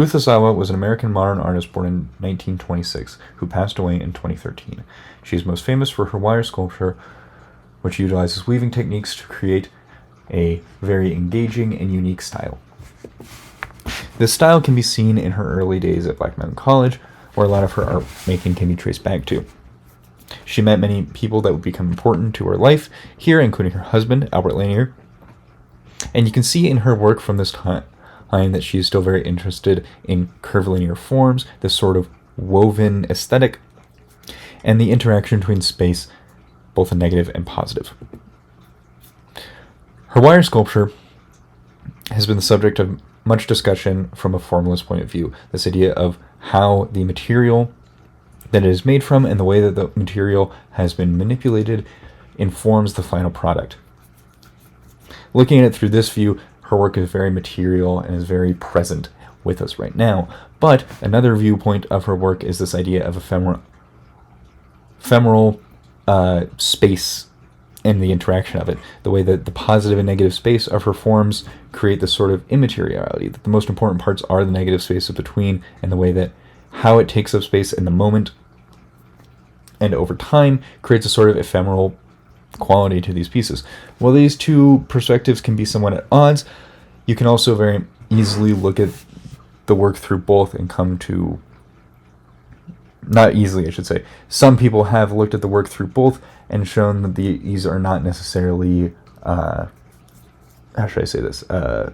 Ruth Asawa was an American modern artist born in 1926 who passed away in 2013. She is most famous for her wire sculpture, which utilizes weaving techniques to create a very engaging and unique style. This style can be seen in her early days at Black Mountain College, where a lot of her art making can be traced back to. She met many people that would become important to her life here, including her husband, Albert Lanier. And you can see in her work from this time that she is still very interested in curvilinear forms, this sort of woven aesthetic, and the interaction between space, both negative and positive. Her wire sculpture has been the subject of much discussion from a formalist point of view, this idea of how the material that it is made from and the way that the material has been manipulated informs the final product. Looking at it through this view, her work is very material and is very present with us right now. But another viewpoint of her work is this idea of ephemeral space and the interaction of it. The way that the positive and negative space of her forms create this sort of immateriality, that the most important parts are the negative spaces between, and the way that how it takes up space in the moment and over time creates a sort of ephemeral quality to these pieces. While these two perspectives can be somewhat at odds, you can also very easily look at the work through both and come to, not easily I should say, some people have looked at the work through both and shown that these are not necessarily, how should I say this, at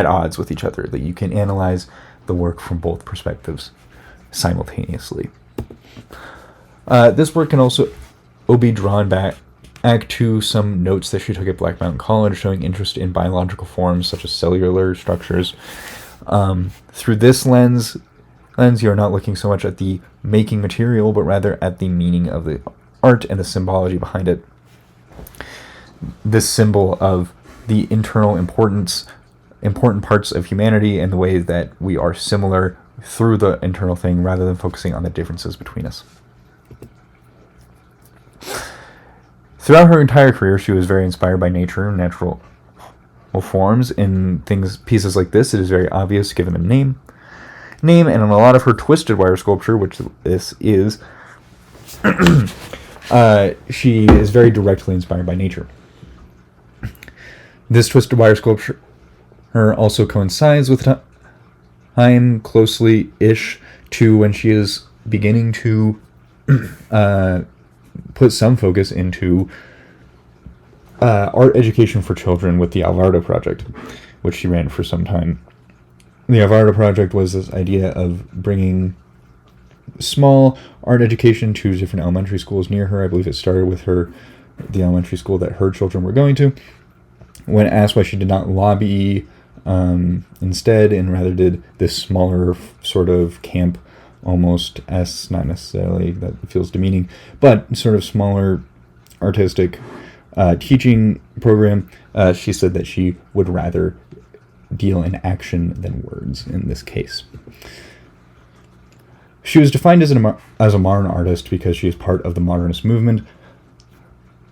odds with each other, that you can analyze the work from both perspectives simultaneously. This work can also be drawn back to some notes that she took at Black Mountain College, showing interest in biological forms such as cellular structures. Through this lens, you're not looking so much at the making material, but rather at the meaning of the art and the symbology behind it. This symbol of the internal important parts of humanity and the way that we are similar through the internal thing rather than focusing on the differences between us. Throughout her entire career, she was very inspired by nature and natural forms. In pieces like this, it is very obvious to give them a name, and in a lot of her twisted wire sculpture, which this is, she is very directly inspired by nature. This twisted wire sculpture also coincides with time closely-ish to when she is beginning to put some focus into art education for children with the Alvarado Project, which she ran for some time. The Alvarado Project was this idea of bringing small art education to different elementary schools near her. I believe it started with the elementary school that her children were going to. When asked why she did not lobby instead and rather did this smaller sort of camp, almost not necessarily, that feels demeaning, but sort of smaller artistic teaching program, she said that she would rather deal in action than words in this case. She was defined as a modern artist because she is part of the modernist movement,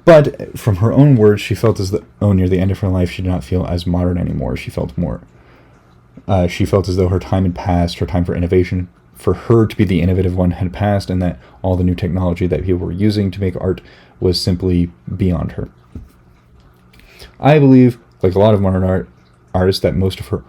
but from her own words, she felt as though near the end of her life she did not feel as modern anymore. She felt as though her time had passed, her time for innovation, for her to be the innovative one, had passed, and that all the new technology that people were using to make art was simply beyond her. I believe, like a lot of modern artists, that most of her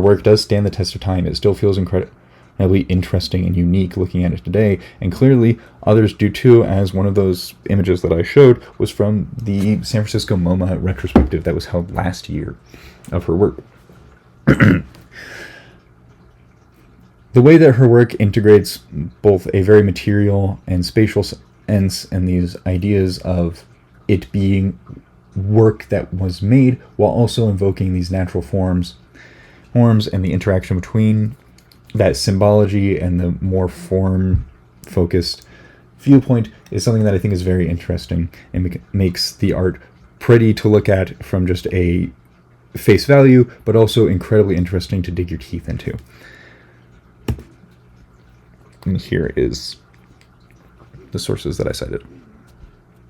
work does stand the test of time. It still feels incredibly interesting and unique looking at it today, and clearly others do too, as one of those images that I showed was from the San Francisco MoMA retrospective that was held last year of her work. The way that her work integrates both a very material and spatial sense and these ideas of it being work that was made while also invoking these natural forms and the interaction between that symbology and the more form-focused viewpoint is something that I think is very interesting and makes the art pretty to look at from just a face value, but also incredibly interesting to dig your teeth into. And here is the sources that I cited.